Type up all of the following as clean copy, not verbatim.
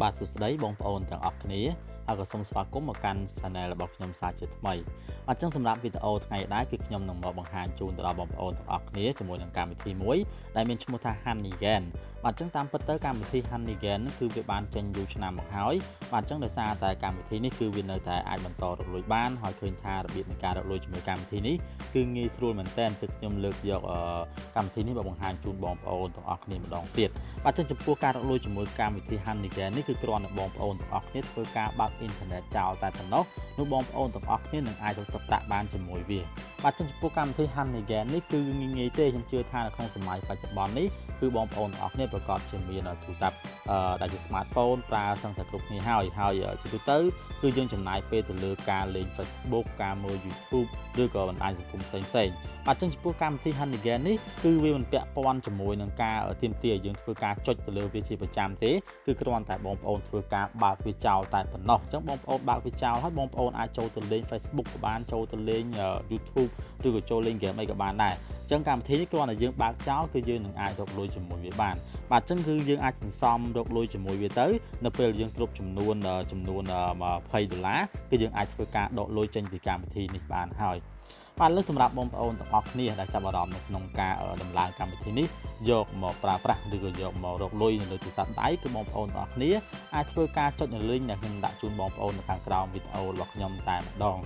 បាទសួស្តីបងប្អូនទាំងអស់គ្នាហើយក៏សូមស្វាគមន៍មកកាន់ Channel របស់ខ្ញុំសាជាថ្មីបាទចឹងសម្រាប់វីដេអូថ្ងៃនេះគឺខ្ញុំនឹងមកបង្ហាញជូនទៅដល់បងប្អូនទាំងអស់គ្នាជាមួយនឹងកម្មវិធីមួយដែលមានឈ្មោះថា Honeygain បាទចឹងតាមពិតទៅកម្មវិធី Honeygain គឺវាបានចេញយូរឆ្នាំមកហើយបាទចឹងដោយសារតែកម្មវិធីនេះគឺវានៅតែអាចបន្តរកលុយបានហើយឃើញថារបៀបនៃការរកលុយជាមួយកម្មវិធីនេះគឺងាយស្រួលមែនទែនទើបខ្ញុំលើកយកកម្មវិធីនេះមកបង្ហាញជូនបងប្អូនទាំងអស់គ្នាម្ដងទៀតបាទចឹងចំពោះការរកលុយជាមួយកម្មវិធី Honeygain នេះគឺគ្រាន់តែបងប្អូនទាំងអស់គ្នាធ្វើការបើកអ៊ីនធឺណិតចោលតែប៉ុណ្ណោះនោះបងប្អូនទាំងអស់គ្នានឹងអាចរកទឹកប្រាក់បានជាមួយវាបាទចំពោះកម្មវិធី Honeygain នេះគឺងាយៗទេខ្ញុំជឿថានៅក្នុងសម័យបច្ចុប្បន្ននេះគឺបងប្អូនទាំងអស់គ្នាប្រកបជាមានទូរស័ព្ទដែលជា smartphone ប្រើសឹងតែគ្រប់គ្នាហើយជាទូទៅគឺយើងចំណាយពេលទៅលើការលេង Facebook ការមើល YouTube ឬក៏បណ្ដាញសង្គមផ្សេងៗបាទចំពោះកម្មវិធី Honeygain នេះគឺវាមិនពាក់ព័ន្ធជាមួយនឹងការទាមទារឲ្យយើងធ្វើការចុចទៅលើវាជាប្រចាំទេគឺគ្រាន់តែបងប្អូនធ្វើការបើកវាចោលតែប៉ុណ្ណោះអញ្ចឹងបងប្អូនបើកវាចោលហើយបងប្អូនអាចចូលទៅលេង Facebook ក៏បានចូលទៅលេង YouTube ឬក៏ចូលលេង game អីក៏បានដែរអញ្ចឹងកម្មវិធីនេះគ្រាន់តែយើងបើកចោលគឺយើងនឹងអាចរកលុយជាមួយវាបានបាទអញ្ចឹងគឺយើងអាចសន្សំរកលុយជាមួយវាទៅនៅពេលយើងគ្រប់ចំនួន$20គឺយើងអាចធ្វើការដកលុយចេញពីកម្មវិធីនេះបានហើយបាទលើសម្រាប់បងប្អូនទាំងអស់គ្នាដែលចាប់អារម្មណ៍នៅក្នុងការដំឡើងកម្មវិធីនេះយកមកប្រើប្រាស់ឬក៏យកមករកលុយនៅលើទូរស័ព្ទដៃគឺបងប្អូនទាំងអស់គ្នាអាចធ្វើការចុចនៅ link ដែលខ្ញុំដាក់ជូនបងប្អូននៅខាងក្រោមវីដេអូរបស់ខ្ញុំតែម្ដង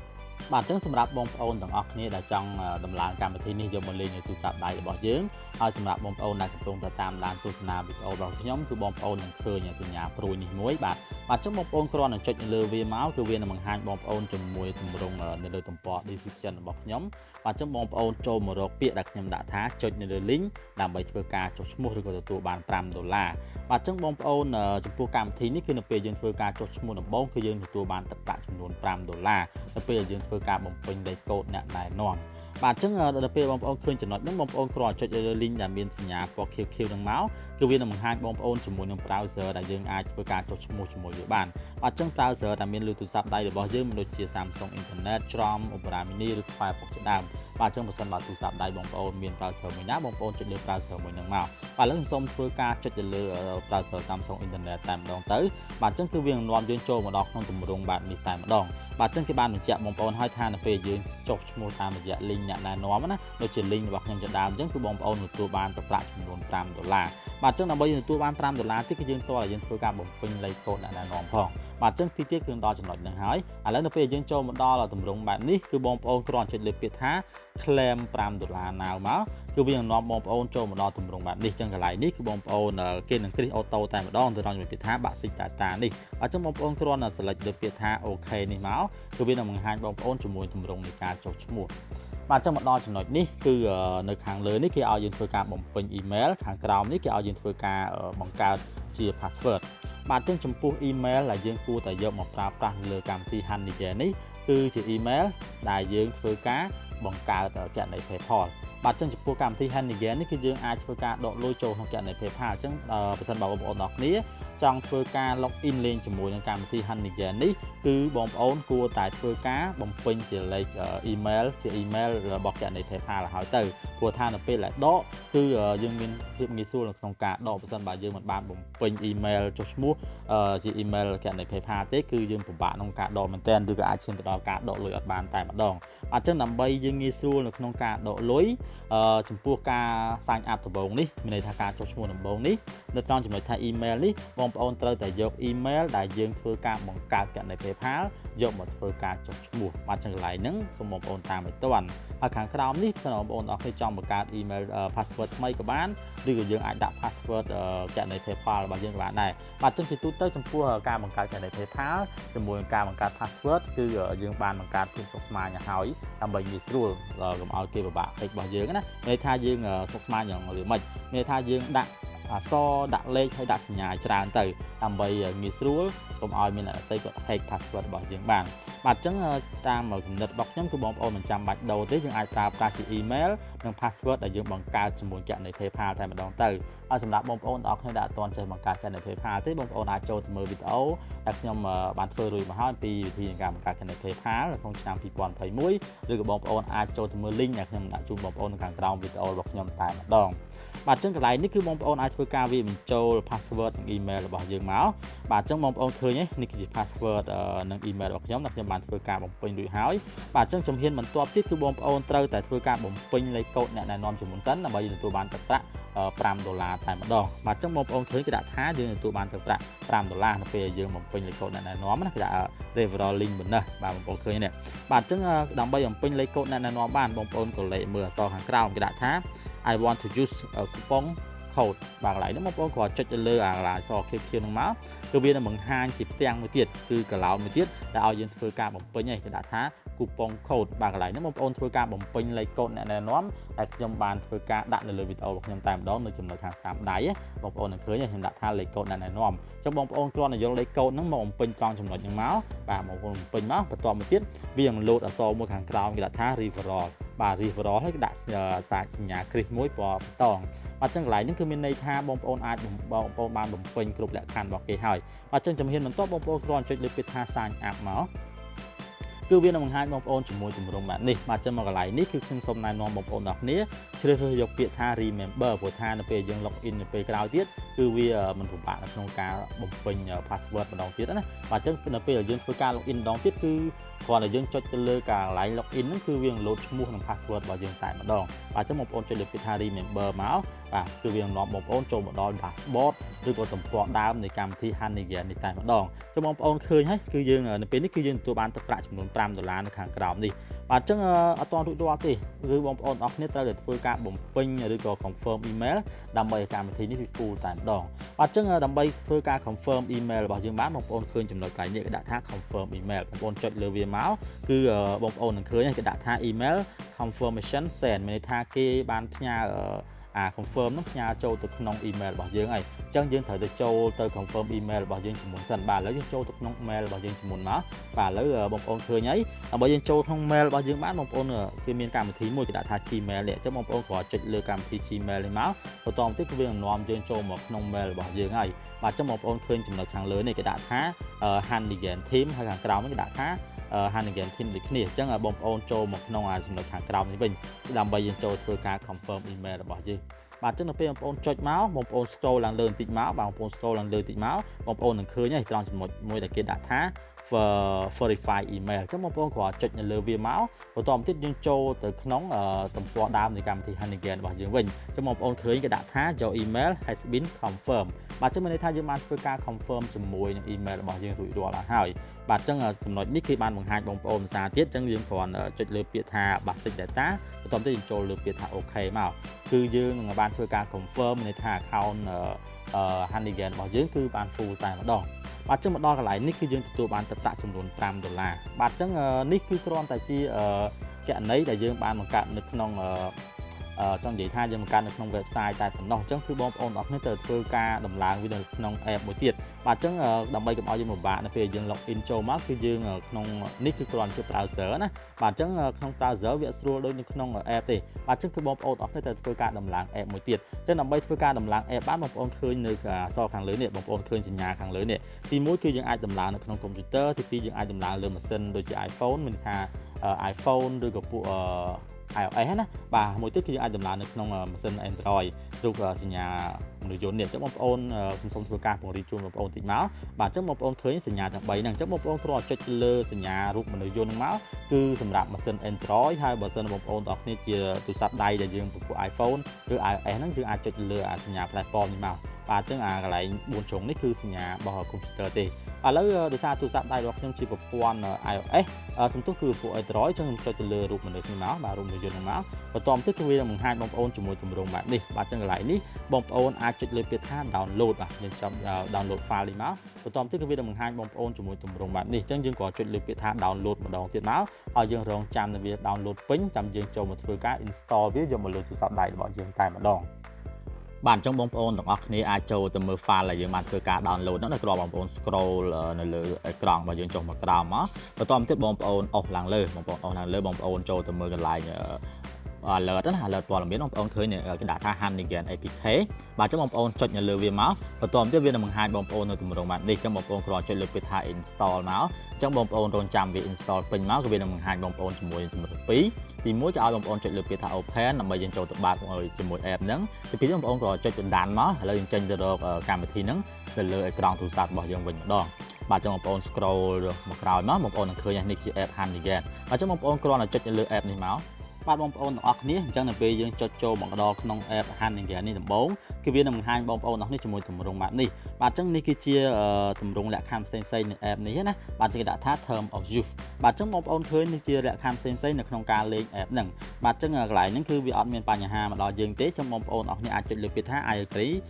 បាទអញ្ចឹងសម្រាប់បងប្អូនទាំងអស់គ្នាដែលចង់ដំឡើងកម្មវិធីនេះយកមកលេងនៅទូរស័ព្ទដៃរបស់យើងហើយសម្រាប់បងប្អូនដែលកំពុងតែតាមដានទស្សនាវីដេអូរបស់ខ្ញុំគឺបងប្អូននឹងឃើញសញ្ញាព្រួយនេះមួយបាទអញ្ចឹងបងប្អូនគ្រាន់តែចុចនៅលើវាមកគឺវានឹងបង្ហាញបងប្អូនជាមួយទម្រង់នៅលើទំព័រ description របស់ខ្ញុំបាទអញ្ចឹងបងប្អូនចូលមករកពាក្យដែលខ្ញុំដាក់ថាចុចនៅលើ link ដើម្បីធ្វើការចុះឈ្មោះឬក៏ទទួលបាន$5បាទអញ្ចឹងបងប្អូនចំពោះកម្មវិធីនេះគឺនៅពេលយើងធ្វើការចុះឈ្មោះដំបូងគឺយើងទទួលបានទឹកប្រាក់ចំនួន$5នៅពេលយើងធ្វើការបំពេញលេខកូដអ្នកណែនាំបាទអញ្ចឹងដល់ពេលបងប្អូនឃើញចំណុចហ្នឹងបងប្អូនគ្រាន់តែចុចលើ link ដែលមានសញ្ញាពណ៌ខៀវៗហ្នឹងមកគឺវានឹងបង្ហាញបងប្អូនជាមួយនឹង browser ដែលយើងអាចធ្វើការចុះឈ្មោះជាមួយវាបានបាទអញ្ចឹង browser ដែលមានលើទូរស័ព្ទដៃរបស់យើងមានដូចជា Samsung Internet ច្រម Opera Mini ឬ Firefox ជាដើមបាទអញ្ចឹងបើសិនបើទូរស័ព្ទដៃបងប្អូនមាន browser មួយណាបងប្អូនចុចលើ browser មួយហ្នឹងមកបាទឥឡូវខ្ញុំសូមធ្វើការចុចទៅលើ browser Samsung Internet តែម្ដងទៅបាទអញ្ចឹងគឺវានឹងនាំយើងចូលមកដល់ក្នុងទម្រង់បែបនេះតែម្ដងបាទអញ្ចឹងគេបានបញ្ជាក់បងប្អូនឲ្យថានៅពេលយើងចុះឈ្មោះតាមរយៈ link អ្នកណែនាំណាដូចជា link របស់ខ្ញុំជាដើមអញ្ចឹងគឺបងប្អូនទទួលបានទឹកប្រាក់ចំនួន$5បាទអញ្ចឹងដើម្បីទទួលបាន$5ទៀតគឺយើងតើយើងធ្វើការបំពេញលេខកូដអ្នកណែនាំផងបាទអញ្ចឹងទីទៀតគឺដល់ចំណុចហ្នឹងហើយឥឡូវនៅពេលយើងចូលមកដល់ទម្រង់បែបនេះគឺបងប្អូនគ្រាន់ចុចលើពាក្យថា claim $5 now មកគឺវានឹងនាំបងប្អូនចូលមកដល់ទម្រង់បែបនេះអញ្ចឹងកន្លែងនេះគឺបងប្អូនគេនឹងគ្រីសអូតូតែម្ដងទៅដល់ពាក្យថាបាក់ស៊ីតាតានេះអញ្ចឹងបងប្អូនគ្រាន់តែ select លើពាក្យថា OK នេះមកគឺវានឹងបង្ហាញបងប្អូនជាមួយទម្រង់នៃការចុះឈ្មោះបាទចាំមកដល់ចំណុចនេះគឺនៅខាងលើនេះគេឲ្យយើងធ្វើការបំពេញ email ខាងក្រោមនេះគេឲ្យយើងធ្វើការបង្កើតជា password បាទចឹងចំពោះ email ដែលយើងគួរតែយកមកប្រើប្រាស់លើកម្មវិធី Honeygain នេះគឺជា email ដែលយើងធ្វើការបង្កើតគណនី PayPal បាទចឹងចំពោះកម្មវិធី Honeygain នេះគឺយើងអាចធ្វើការដកលុយចូលក្នុងគណនី PayPal អញ្ចឹងបើសិនបើបងប្អូនទាំងគ្នាចង់ធ្វើការ log in លេងជាមួយនឹងកម្មវិធី Honeygain នេះគឺបងប្អូនគួរតែធ្វើការបំពេញជាលេខ email ជា email របស់គណនី PayPal ឲ្យទៅព្រោះថានៅពេលដែលដកគឺយើងមានភាពងាយស្រួលនៅក្នុងការដកបើសិនបើយើងមិនបានបំពេញ email ចុះឈ្មោះជា email គណនី PayPal ទេគឺយើងពិបាកក្នុងការដកមែនទែនឬក៏អាចឈានទៅដល់ការដកលុយអត់បានតែម្ដងអញ្ចឹងដើម្បីយើងងាយស្រួលនៅក្នុងការដកលុយចំពោះការ sign up ដំបូងនេះមានន័យថាការចុះឈ្មោះដំបូងនេះនៅត្រង់ចំណុចថា email នេះបងប្អូនត្រូវតែយក email ដែលយើងធ្វើការបង្កើតគណនី PayPal យកមកធ្វើការចុះឈ្មោះបាទចឹងកន្លែងហ្នឹងសូមបងប្អូនតាមឲ្យទាន់ហើយខាងក្រោមនេះបើបងប្អូនអរគ្នាចង់បង្កើត email password ថ្មីក៏បានឬក៏យើងអាចដាក់ password គណនី PayPal របស់យើងក៏បានដែរបាទចឹងជាទូទៅចំពោះការបង្កើតគណនី PayPal ជាមួយនឹងការបង្កើត password គឺយើងបានបង្កើតភាពស្មុគស្មាញហើយដើម្បីងាយស្រួលកុំឲ្យគេពិបាកពេករបស់យើងណាន័យថាយើងស្មុគស្មាញយ៉ាងឬមិនន័យថាយើងដាក់អក្សរដាក់លេខហើយដាក់សញ្ញាច្រើនទៅដើម្បីងាយស្រួលកុំឲ្យមានអ្នកដទៃគាត់ hack password របស់យើងបានបាទអញ្ចឹងតាមគំនិតរបស់ខ្ញុំគឺបងប្អូនមិនចាំបាច់ដូរទេយើងអាចប្រើប្រាស់ជា email និង password ដែលយើងបង្កើតជាមួយគណនី PayPal តែម្ដងទៅហើយសម្រាប់បងប្អូនទាំងអស់គ្នាដែលអត់ទាន់ចេះបង្កើតគណនី PayPal ទេបងប្អូនអាចចូលទៅមើលវីដេអូដែលខ្ញុំបានធ្វើរួចមកហើយពីវិធីនៃការបង្កើតគណនី PayPal ក្នុងឆ្នាំ2021ឬក៏បងប្អូនអាចចូលទៅមើល link ដែលខ្ញុំដាក់ជូនបងប្អូននៅខាងក្រោមវីដេអូរបស់ខ្ញុំតែម្ដង បាទអញ្ចឹងកន្លែងនេះគឺបងប្អូនអាចធ្វើការវាបញ្ចូល password និង email របស់យើងមកបាទអញ្ចឹងបងប្អូនឃើញនេះគឺជា password និង email របស់ខ្ញុំដែលខ្ញុំបានធ្វើការបំពេញរួចហើយបាទអញ្ចឹងជំហានបន្ទាប់ទៀតគឺបងប្អូនត្រូវតែធ្វើការបំពេញលេខកូដអ្នកណែនាំជាមុនសិនដើម្បីទទួលបានទឹកប្រាក់$5តែម្ដងបាទអញ្ចឹងបងប្អូនឃើញគេដាក់ថាយើងទទួលបានទឹកប្រាក់$5នៅពេលយើងបំពេញលេខកូដអ្នកណែនាំណាគេដាក់ referral link ប៉ុណ្ណេះបាទបងប្អូនឃើញនេះបាទអញ្ចឹងដើម្បីបំពេញលេខកូដអ្នកណែនាំបានបងប្អូនក៏លេខមើលអក្សរខាងក្រោមគេដាក់ថា I want to use coupon code បាទកន្លែងនេះបងប្អូនគ្រាន់ចុចទៅលើអាកន្លែងអក្សរខៀវៗហ្នឹងមកគឺវានឹងបង្ហាញជាផ្ទាំងមួយទៀតគឺកន្លោនមួយទៀតដែលឲ្យយើងធ្វើការបំពេញឯងគេដាក់ថា coupon code បាទកន្លែងនេះបងប្អូនធ្វើការបំពេញលេខកូដអ្នកណែនាំដែលខ្ញុំបានធ្វើការដាក់នៅលើវីដេអូរបស់ខ្ញុំតែម្ដងនៅចំណុចខាងស្ដាំដៃបងប្អូននឹងឃើញខ្ញុំដាក់ថាលេខកូដអ្នកណែនាំអញ្ចឹងបងប្អូនគ្រាន់តែយកលេខកូដហ្នឹងមកបំពេញត្រង់ចំណុចហ្នឹងមកបាទបងប្អូនបំពេញមកបន្ទាប់មកទៀតវានឹងលោតអក្សរមួយខាងក្រោមគេដាក់ថា referral បាទ referral ហើយគេដាក់សាច់សញ្ញាគ្រីសមួយពណ៌បៃតងបាទអញ្ចឹងកន្លែងនេះគឺមានន័យថាបងប្អូនអាចបងប្អូនបានបំពេញគ្រប់លក្ខខណ្ឌរបស់គេហើយបាទអញ្ចឹងជំហានបន្ទាប់បងប្អូនគ្រាន់ចុចលើពាក្យថា sign up មកគឺវានឹងបង្ហាញបងប្អូនជាមួយទម្រង់បែបនេះបាទអញ្ចឹងមកកន្លែងនេះគឺខ្ញុំសូមណែនាំបងប្អូនទាំងគ្នាជ្រើសរើសយកពាក្យថា remember ព្រោះថានៅពេលយើង log in នៅពេលក្រោយទៀតគឺវាមិនពិបាកនៅក្នុងការបំពេញ password ម្ដងទៀតណាបាទអញ្ចឹងនៅពេលយើងធ្វើការ log in ម្ដងទៀតគឺគ្រាន់តែយើងចុចទៅលើកន្លែង log in ហ្នឹងគឺវានឹង load ឈ្មោះនិង password របស់យើងតែម្ដងបាទអញ្ចឹងបងប្អូនចុចលើពាក្យថា remember មកបាទគឺវានឹងនាំបងប្អូនចូលមកដល់ dashboard ឬក៏ទំព័រដើមនៃកម្មវិធី Honeygain នេះតែម្ដងចឹងបងប្អូនឃើញហើយគឺយើងនៅពេលនេះគឺយើងទទួលបានទឹកប្រាក់ចំនួន$5នៅខាងក្រោមនេះបាទអញ្ចឹងអត់ទាន់រួចរាល់ទេគឺបងប្អូនអរគ្នាត្រូវតែធ្វើការបំពេញឬក៏ confirm email ដើម្បីឲ្យកម្មវិធីនេះវា full តែម្ដងបាទអញ្ចឹងដើម្បីធ្វើការ confirm email របស់យើងបានបងប្អូនឃើញចំណុចកន្លែងនេះគេដាក់ថា confirm email បងប្អូនចុចលើវាមកគឺបងប្អូននឹងឃើញគេដាក់ថា email confirmation send មានន័យថាគេបានផ្ញើconfirm នឹងផ្ញើចូលទៅក្នុង email របស់យើងហើយអញ្ចឹងយើងត្រូវទៅចូលទៅ confirm email របស់យើងជាមុនសិនបាទឥឡូវយើងចូលទៅក្នុង mail របស់យើងជាមុនមកបាទឥឡូវបងប្អូនឃើញហើយដើម្បីយើងចូលក្នុង mail របស់យើងបានបងប្អូនគឺមានកម្មវិធីមួយគេដាក់ថា Gmail នេះអញ្ចឹងបងប្អូនគ្រាន់ចុចលើកម្មវិធី Gmail នេះមកបន្តមកទៀតគឺវានឹងនាំយើងចូលមកក្នុង mail របស់យើងហើយបាទអញ្ចឹងបងប្អូនឃើញចំណុចខាងលើនេះគេដាក់ថា Honeygain team ហើយខាងក្រោមនេះគេដាក់ថាHoneygain team ដូចគ្នាអញ្ចឹងបងប្អូនចូលមកក្នុងចំណុចខាងក្រោមនេះវិញដើម្បីយើងចូលធ្វើការ confirm email របស់យើងបាទអញ្ចឹងនៅពេលបងប្អូនចុចមកបងប្អូន scroll ឡើងលើបន្តិចមកបងប្អូន scroll ឡើងលើបន្តិចមកបងប្អូននឹងឃើញហើយត្រង់ចំណុចមួយដែលគេដាក់ថា verify email អញ្ចឹងបងប្អូនគ្រាន់ចុចនៅលើវាមកបន្តមកទៀតយើងចូលទៅក្នុងទំព័រដើមនៃកម្មវិធី Honeygain របស់យើងវិញអញ្ចឹងបងប្អូនឃើញគេដាក់ថា your email has been confirmed បាទអញ្ចឹងមានន័យថាយើងបានធ្វើការ confirm ជាមួយនឹង email របស់យើងរួចរាល់ហើយបាទអញ្ចឹងចំណុចនេះគេបានបង្ហាញបងប្អូនភាសាទៀតអញ្ចឹងយើងគ្រាន់ចុចលើពាក្យថា basic data បន្តមកទៀតយើងចូលលើពាក្យថា OK មកគឺយើងនឹងបានធ្វើការ confirm មានន័យថា account Honeygain របស់យើងគឺបាន full តែម្ដងបាទអញ្ចឹងមកដល់កន្លែងនេះគឺយើងទទួលបានទឹកប្រាក់ចំនួន$5បាទអញ្ចឹងនេះគឺគ្រាន់តែជាគណនីដែលយើងបានបង្កើតនៅក្នុងចង់និយាយថាយើងបង្កើតនៅក្នុង website តែប៉ុណ្ណោះអញ្ចឹងគឺបងប្អូនអរគ្នាត្រូវធ្វើការដំឡើងវានៅក្នុង app មួយទៀតបាទអញ្ចឹងដើម្បីកុំឲ្យយើងពិបាកនៅពេលយើង log in ចូលមកគឺយើងក្នុងនេះគឺគ្រាន់ជា browser ណាបាទអញ្ចឹងក្នុង browser វាស្រួលដូចនៅក្នុង app ទេបាទអញ្ចឹងគឺបងប្អូនអរគ្នាត្រូវធ្វើការដំឡើង app មួយទៀតអញ្ចឹងដើម្បីធ្វើការដំឡើង app បានបងប្អូនឃើញនៅអក្សរខាងលើនេះបងប្អូនឃើញសញ្ញាខាងលើនេះទី1គឺយើងអាចដំឡើងនៅក្នុង computer ទី2យើងអាចដំឡើងលើម៉ាស៊ីនដូចជា iPhone មានថា iPhone ឬក៏ពួកiOS ណាបាទមួយទៀតគឺយើងអាចដំឡើងនៅក្នុងម៉ាស៊ីន Android រូបសញ្ញាមនុស្សយន្តនេះអញ្ចឹងបងប្អូនខ្ញុំសូមធ្វើការពង្រីកជូនបងប្អូនតិចមកបាទអញ្ចឹងបងប្អូនឃើញសញ្ញាទាំង3ហ្នឹងអញ្ចឹងបងប្អូនគ្រាន់តែចុចលើសញ្ញារូបមនុស្សយន្តហ្នឹងមកគឺសម្រាប់ម៉ាស៊ីន Android ហើយបើសិនបងប្អូនទាំងអស់គ្នាជាទូរស័ព្ទដៃដែលយើងពពួក iPhone ឬ iOS ហ្នឹងយើងអាចចុចលើសញ្ញា platform នេះមកបាទអញ្ចឹងកន្លែង4ជ្រុងនេះគឺសញ្ញារបស់ computer ទេឥឡូវដោយសារទូរស័ព្ទដៃរបស់ខ្ញុំជាប្រព័ន្ធ iOS សំទុះគឺពួក Android អញ្ចឹងខ្ញុំចុចទៅលើរូបមនុស្សនេះមកបាទរូបមនុស្សយន្តហ្នឹងមកបន្តមកទៀតគឺវានឹងបង្ហាញបងប្អូនជាមួយទម្រង់បែបនេះបាទអញ្ចឹងកន្លែងនេះបងប្អូនអាចចុចលើពាក្យថា download បាទយើងចាំ download file នេះមកបន្តមកទៀតគឺវានឹងបង្ហាញបងប្អូនជាមួយទម្រង់បែបនេះអញ្ចឹងយើងក៏ចុចលើពាក្យថា download ម្ដងទៀតមកហើយយើងរងចាំនៅវា download ពេញចាំយើងចូលមកធ្វើការ install វាយកមកលើទូរស័ព្ទដៃរបស់យើងតែម្ដងបាទអញ្ចឹងបងប្អូនទាំងអស់គ្នាអាចចូលទៅមើល file ដែលយើងបានធ្វើការ download ហ្នឹងដោយគ្រាន់បងប្អូន scroll នៅលើអេក្រង់របស់យើងចុះមកក្រោមមកបន្តមកទៀតបងប្អូនអុសឡើងលើបងប្អូនចូលទៅមើលកន្លែង alert ណា alert ព័ត៌មានបងប្អូនឃើញគេដាក់ថា Honeygain APK បាទអញ្ចឹងបងប្អូនចុចនៅលើវាមកបន្ទាប់ទៀតវានឹងបង្ហាញបងប្អូននៅទម្រង់បែបនេះអញ្ចឹងបងប្អូនគ្រាន់ចុចលើពាក្យថា install មកអញ្ចឹងបងប្អូនរងចាំវា install ពេញមកគឺវានឹងបង្ហាញបងប្អូនជាមួយជំរើស2ទី1គឺឲ្យបងប្អូនចុចលើពាក្យថា open ដើម្បីយើងចូលទៅបើកជាមួយ app ហ្នឹងទី2បងប្អូនគ្រាន់ចុចទៅដានមកឥឡូវយើងចេញទៅរកកម្មវិធីហ្នឹងទៅលើអេក្រង់ទូរស័ព្ទរបស់យើងវិញម្ដងបាទអញ្ចឹងបងប្អូន scroll មកក្រោយមកបងប្អូននឹងឃើញនេះជា app Honeygain អញ្ចឹងបងប្អូនគ្រាន់តែចុចលើ app នេះមកបាទបងប្អូនទាំងអស់គ្នាអញ្ចឹងនៅពេលយើងចុចចូលមកដល់ក្នុង app Honeygain នេះដំបូងគឺវានឹងបង្ហាញបងប្អូនទាំងអស់គ្នាជាមួយទម្រង់បែបនេះបាទអញ្ចឹងនេះគឺជាទម្រង់លក្ខខណ្ឌផ្សេងៗនៃ app នេះណាបាទគេដាក់ថា term of use បាទអញ្ចឹងបងប្អូនឃើញនេះជាលក្ខខណ្ឌផ្សេងៗនៅក្នុងការលេង app ហ្នឹងបាទអញ្ចឹងកន្លែងហ្នឹងគឺវាអត់មានបញ្ហាមកដល់យើងទេអញ្ចឹងបងប្អូនទាំងអស់គ្នាអាចចុចលើពាក្យថា I agree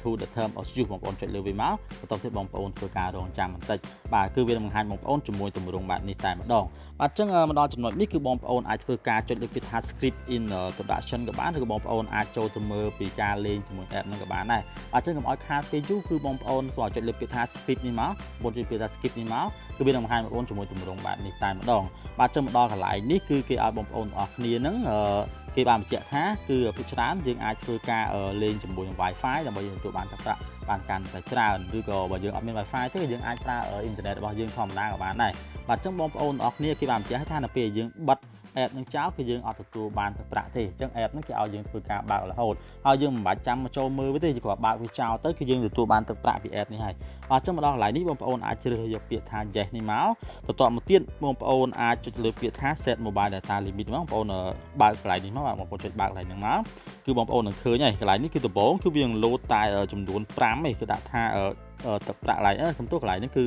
to the term of use បងប្អូនចុចលើវាមកបន្ទាប់ទៀតបងប្អូនធ្វើការរងចាំបន្តិចបាទគឺវានឹងបង្ហាញបងប្អូនជាមួយទម្រង់បែបនេះតែម្ដងបាទអញ្ចឹងមកដល់ចំណុចនេះគឺបងប្អូនអាចធ្វើការចុចលើពាក្យថា script introduction ក៏បានឬក៏បងប្អូនអាចចូលទៅមើលពីការលេងជាមួយ app ហ្នឹងក៏បានដែរបាទអញ្ចឹងកុំឲ្យខាតពេលយូរគឺបងប្អូនគាត់ចុចលើពាក្យថា script នេះមកបងចុចពាក្យថា script នេះមកគឺវានឹងបង្ហាញបងប្អូនជាមួយទម្រង់បែបនេះតែម្ដងបាទអញ្ចឹងមកដល់កន្លែងនេះគឺគេឲ្យបងប្អូនទាំងអស់គ្នាហ្នឹងគេបានបញ្ជាក់ថាគឺភាគច្រើនយើងអាចធ្វើការលេងជាមួយនឹង Wi-Fi ដើម្បីយើងទទួលបានទឹកប្រាក់បានកាន់តែច្រើនឬក៏បើយើងអត់មាន Wi-Fi ទេយើងអាចប្រើអ៊ីនធឺណិតរបស់យើងធម្មតាក៏បានដែរបាទអញ្ចឹងបងប្អូនទាំងអស់គ្នាគេបានបញ្ជាក់ថានៅពេលយើងបិទ app នឹងចោលគឺយើងអត់ទទួលបានទឹកប្រាក់ទេអញ្ចឹង app ហ្នឹងគេឲ្យយើងធ្វើការបើករហូតហើយយើងមិនបាច់ចាំមកចូលមើលទេយើងគ្រាន់បើកវាចោលទៅគឺយើងទទួលបានទឹកប្រាក់ពី app នេះហើយបាទអញ្ចឹងមកដល់កន្លែងនេះបងប្អូនអាចជ្រើសយកពាក្យថា yes នេះមកបន្ទាប់មកទៀតបងប្អូនអាចចុចលើពាក្យថា set mobile data limit មកបងប្អូនបើកកន្លែងនេះមកបងប្អូនចុចបើកកន្លែងហ្នឹងមកគឺបងប្អូននឹងឃើញហើយកន្លែងនេះគឺដំបូងគឺវានឹងលោតតែចំនួន5ឯងគឺដាក់ថាទឹកប្រាក់កន្លែងសំទោសកន្លែងហ្នឹងគ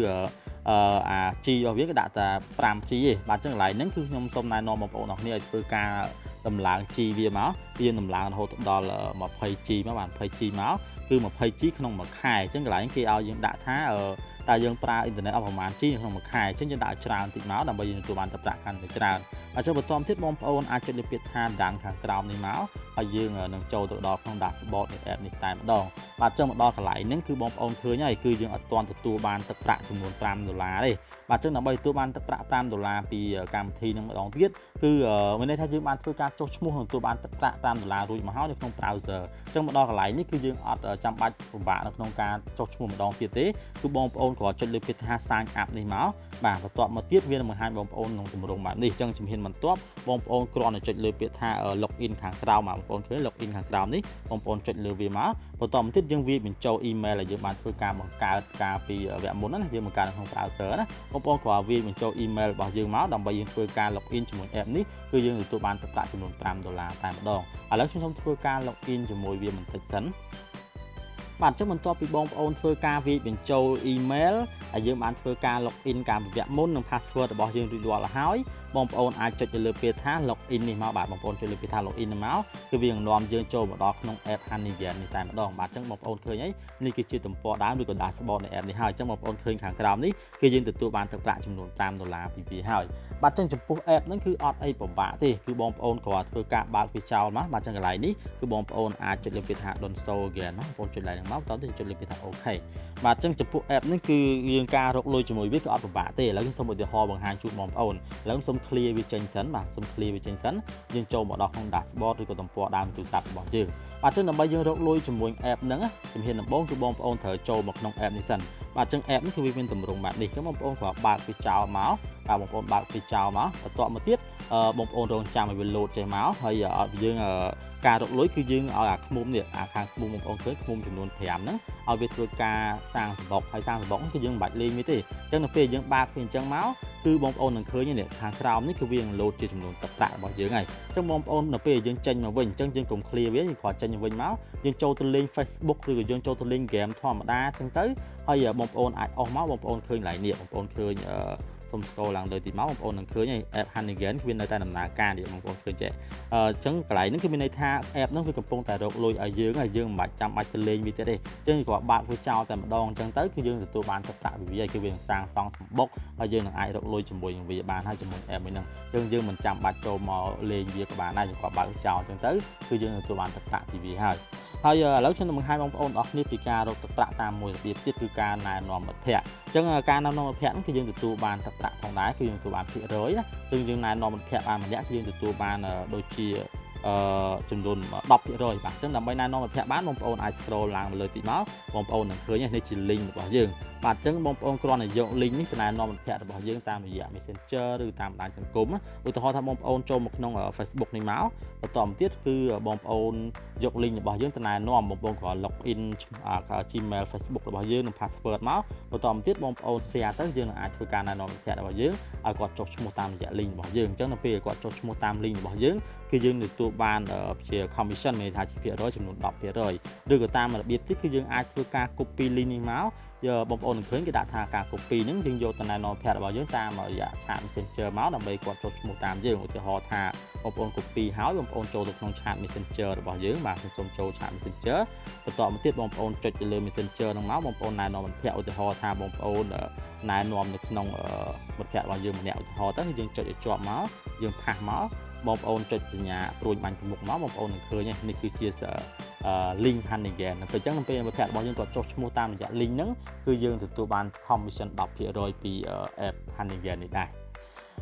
ឺអា G របស់វាគឺដាក់តែ 5G ទេបាទអញ្ចឹងកន្លែងហ្នឹងគឺខ្ញុំសូមណែនាំបងប្អូនអរគ្នាឲ្យធ្វើការដំឡើង G វាមកវាដំឡើងរហូតដល់ 20G មកបាទ 20G មកគឺ 20G ក្នុងមួយខែអញ្ចឹងកន្លែងគេឲ្យយើងដាក់ថាតែយើងប្រើអ៊ីនធឺណិតអស់ប្រហែល G ក្នុងមួយខែអញ្ចឹងយើងដាក់ច្រើនតិចមកដើម្បីយើងទទួលបានទឹកប្រាក់កាន់តែច្រើនអញ្ចឹងបន្តទៀតបងប្អូនអាចចុចលើពាក្យថាដានខាងក្រោមនេះមកហើយយើងនឹងចូលទៅដល់ក្នុង dashboard នៃ app នេះតែម្ដងបាទអញ្ចឹងមកដល់កន្លែងហ្នឹងគឺបងប្អូនឃើញហើយគឺយើងអត់ទាន់ទទួលបានទឹកប្រាក់ចំនួន$5ទេបាទអញ្ចឹងដើម្បីទទួលបានទឹកប្រាក់$5ពីកម្មវិធីហ្នឹងម្ដងទៀតគឺមានន័យថាយើងបានធ្វើការចុះឈ្មោះទទួលបានទឹកប្រាក់$5រួចមកហើយនៅក្នុង browser អញ្ចឹងមកដល់កន្លែងនេះគឺយើងអត់ចាំបាច់ពិបាកនៅក្នុងការចុះឈ្មោះម្ដងទៀតទេគឺបងប្អូនគ្រាន់ចុចលើពាក្យថា sign up នេះមកបាទបន្ទាប់មកទៀតវានឹងបង្ហាញបងប្អូនក្នុងទម្រង់បែបនេះអញ្ចឹងជំហានបន្ទាប់បងប្អូនគ្រាន់តែចុចលើពាក្យថា login ខាងក្រោមបងប្អូនឃើញ login ខាងក្រោមនេះបងប្អូនចុចលើវាមកបន្តមកទៀតយើងវាបញ្ចូល email ដែលយើងបានធ្វើការបង្កើតការពីវគ្គមុនណាយើងបង្កើតក្នុង browser ណាបងប្អូនគ្រាន់វាបញ្ចូល email របស់យើងមកដើម្បីយើងធ្វើការ login ជាមួយ app នេះគឺយើងទទួលបានទឹកប្រាក់ចំនួន$5តែម្ដងឥឡូវខ្ញុំសូមធ្វើការ login ជាមួយវាបន្តិចសិនបាទអញ្ចឹងបន្ទាប់ពីបងប្អូនធ្វើការវាយបញ្ចូល email ហើយយើងបានធ្វើការ login ការវគ្គមុននិង password របស់យើងរួចរាល់ហើយបងប្អូនអាចចុចទៅលើពាក្យថា login នេះមកបាទបងប្អូនចុចលើពាក្យថា login នេះមកគឺវានឹងនាំយើងចូលមកដល់ក្នុង app Honeygain នេះតែម្ដងបាទអញ្ចឹងបងប្អូនឃើញហើយនេះគឺជាទំព័រដើមឬក៏ dashboard នៃ app នេះហើយអញ្ចឹងបងប្អូនឃើញខាងក្រោមនេះគឺយើងទទួលបានទឹកប្រាក់ចំនួន$5ពីវាហើយបាទអញ្ចឹងចំពោះ app ហ្នឹងគឺអត់អីពិបាកទេគឺបងប្អូនគ្រាន់ធ្វើការបើកវាចោលមកបាទអញ្ចឹងកន្លែងនេះគឺបងប្អូនអាចចុចលើពាក្យថា don't show again បងប្អូនចុចឡើងហ្នឹងមកតោះទៅចុចលើពាក្យថា OK បាទអញ្ចឹងចំពោះ app ហ្នឹងគឺយើងការរកលុយជាមួយវាគឺអត់ពិបាកទេឥឡូវខ្ញុំសូមឧទាហរណ៍បង្ហាញជូនបងប្អូនឥឡូវខ្ញុំសូម clear វាចេញសិនបាទសូម clear វាចេញសិនយើងចូលមកដល់ក្នុង dashboard ឬក៏ទំព័រដើមទូរស័ព្ទរបស់យើងបាទអញ្ចឹងដើម្បីយើងរកលុយជាមួយ app ហ្នឹងជំហានដំបូងគឺបងប្អូនត្រូវចូលមកក្នុង app នេះសិនបាទអញ្ចឹង app នេះគឺវាមានទម្រង់បែបនេះអញ្ចឹងបងប្អូនគ្រាន់បើកវាចោលមកបាទបងប្អូនបើកវាចោលមកបន្ទាប់មកទៀតបងប្អូនរងចាំឲ្យវា load ចេះមកហើយយើងការរកលុយគឺយើងឲ្យអាឃ្មុំនេះអាខាងឃ្មុំបងប្អូនឃើញឃ្មុំចំនួន5ហ្នឹងឲ្យវាធ្វើការសាងសបុកហើយសាងសបុកគឺយើងមិនបាច់លេងវាទេអញ្ចឹងនៅពេលយើងបើកវាអញ្ចឹងមកគឺបងប្អូននឹងឃើញនេះខាងក្រោមនេះគឺវានឹង load ជាចំនួនទឹកប្រាក់របស់យើងហើយអញ្ចឹងបងប្អូននៅពេលយើងចេញមកវិញអញ្ចឹងយើងកុំ clear វាយើងគ្រាន់ចេញមកវិញមកយើងចូលទៅលេង Facebook ឬក៏យើងចូលទៅលេង game ធម្មតាអញ្ចឹងទៅហើយបងប្អូនអាចអស់មកបងប្អូនឃើញកន្លែងនេះបងប្អូនឃើញសូម scroll ឡើងលើទីមកបងប្អូននឹងឃើញ app Honeygain គឺវានៅតែដំណើរការនេះបងប្អូនឃើញចេះអញ្ចឹងកន្លែងហ្នឹងគឺមានន័យថា app ហ្នឹងវាកំពុងតែរកលុយឲ្យយើងហើយយើងមិនបាច់ចាំបាច់ទៅលេងវាទៀតទេអញ្ចឹងគ្រាន់បើកវាចោលតែម្ដងអញ្ចឹងទៅគឺយើងទទួលបានទឹកប្រាក់ពីវាគឺវានឹងសាងសង់សម្បុកហើយយើងនឹងអាចរកលុយជាមួយនឹងវាបានហើយជាមួយ app មួយហ្នឹងអញ្ចឹងយើងមិនចាំបាច់ចូលមកលេងវាក៏បានដែរយើងគ្រាន់បើកវាចោលអញ្ចឹងទៅគឺយើងទទួលបានទឹកប្រាក់ពីវាហើយ ហើយឥឡូវខ្ញុំនឹងបង្ហាញបងប្អូនអស់គ្នាពីការរកទឹកប្រាក់តាមមួយរបៀបទៀតគឺការណែនាំមិត្តភ័ក្តិអញ្ចឹងការណែនាំមិត្តភ័ក្តិហ្នឹងគឺយើងទទួលបានទឹកប្រាក់ផងដែរគឺយើងទទួលបានភាគរយណាអញ្ចឹងយើងណែនាំមិត្តភ័ក្តិបានម្នាក់គឺយើងទទួលបានដូចជាចំនួន 10% បាទអញ្ចឹងដើម្បីណែនាំមិត្តភ័ក្តិបានបងប្អូនអាច scroll ឡើងមកលើតិចមកបងប្អូននឹងឃើញនេះជា link របស់យើងបាទអញ្ចឹងបងប្អូនគ្រាន់តែយក link នេះទៅណែនាំមិត្តភ័ក្តិរបស់យើងតាមរយៈ Messenger ឬតាមបណ្ដាញសង្គមឧទាហរណ៍ថាបងប្អូនចូលមកក្នុង Facebook នេះមកបន្តមកទៀតគឺបងប្អូនយក link របស់យើងទៅណែនាំបងប្អូនគ្រាន់ login Gmail Facebook របស់យើងនិង password មកបន្តមកទៀតបងប្អូន share ទៅយើងនឹងអាចធ្វើការណែនាំមិត្តភ័ក្តិរបស់យើងឲ្យគាត់ចុះឈ្មោះតាមរយៈ link របស់យើងអញ្ចឹងនៅពេលគាត់ចុះឈ្មោះតាម link របស់យើងគឺយើងទទួលបានជា commission មានថាជាភាគរយចំនួន 10% ឬក៏តាមរបៀបទៀតគឺយើងអាចធ្វើការ copy link នេះមកបងប្អូននឹងឃើញគេដាក់ថាការ copy ហ្នឹងយើងយកទៅណែនាំភ័ក្តិរបស់យើងតាមរយៈ chat Messenger មកដើម្បីគាត់ចុះឈ្មោះតាមយើងឧទាហរណ៍ថាបងប្អូន copy ហើយបងប្អូនចូលទៅក្នុង chat Messenger របស់យើងបាទខ្ញុំសូមចូល chat Messenger បន្តមកទៀតបងប្អូនចុចទៅលើ Messenger ហ្នឹងមកបងប្អូនណែនាំមិត្តភ័ក្តិឧទាហរណ៍ថាបងប្អូនណែនាំនៅក្នុងមិត្តភ័ក្តិរបស់យើងម្នាក់ឧទាហរណ៍ទៅយើងចុចឲ្យជាប់មកយើងផាសមកបងប្អូនចុចសញ្ញាព្រួយបាញ់ទៅមុខមកបងប្អូននឹងឃើញនេះគឺជា link Honeygain ទៅអញ្ចឹងនៅពេលមិត្តភ័ក្តិរបស់យើងគាត់ចុះឈ្មោះតាមរយៈ link ហ្នឹងគឺយើងទទួលបាន commission 10% ពី app Honeygain នេះដែរ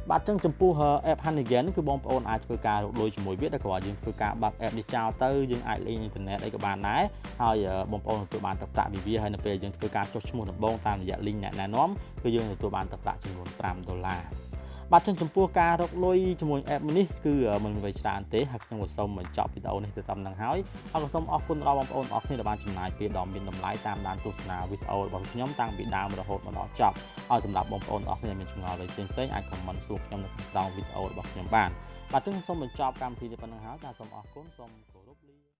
បាទអញ្ចឹងចំពោះ app Honeygain គឺបងប្អូនអាចធ្វើការរកលុយជាមួយវាតែគ្រាន់យើងធ្វើការបាត់ app នេះចោលទៅយើងអាចលេងអ៊ីនធឺណិតអីក៏បានដែរហើយបងប្អូនទទួលបានទឹកប្រាក់ពីវាហើយនៅពេលយើងធ្វើការចុះឈ្មោះដំបូងតាមរយៈ link អ្នកណែនាំគឺយើងទទួលបានទឹកប្រាក់ចំនួន$5បាទចំពោះការរកលុយជាមួយ app នេះគឺមិនមានអ្វីច្រើនទេហើយខ្ញុំក៏សូមបញ្ចប់វីដេអូនេះទៅតាមនឹងហើយក៏សូមអរគុណដល់បងប្អូនអរគ្នាដែលបានចំណាយពេលដ៏មានតម្លៃតាមដានទស្សនាវីដេអូរបស់ខ្ញុំតាំងពីដើមរហូតមកដល់ចប់ហើយសម្រាប់បងប្អូនអរគ្នាមានចម្ងល់អ្វីផ្សេងៗអាច comment សួរខ្ញុំនៅក្នុងវីដេអូរបស់ខ្ញុំបានបាទអញ្ចឹងសូមបញ្ចប់កម្មវិធីនេះប៉ុណ្ណឹងហើយសូមអរគុណសូម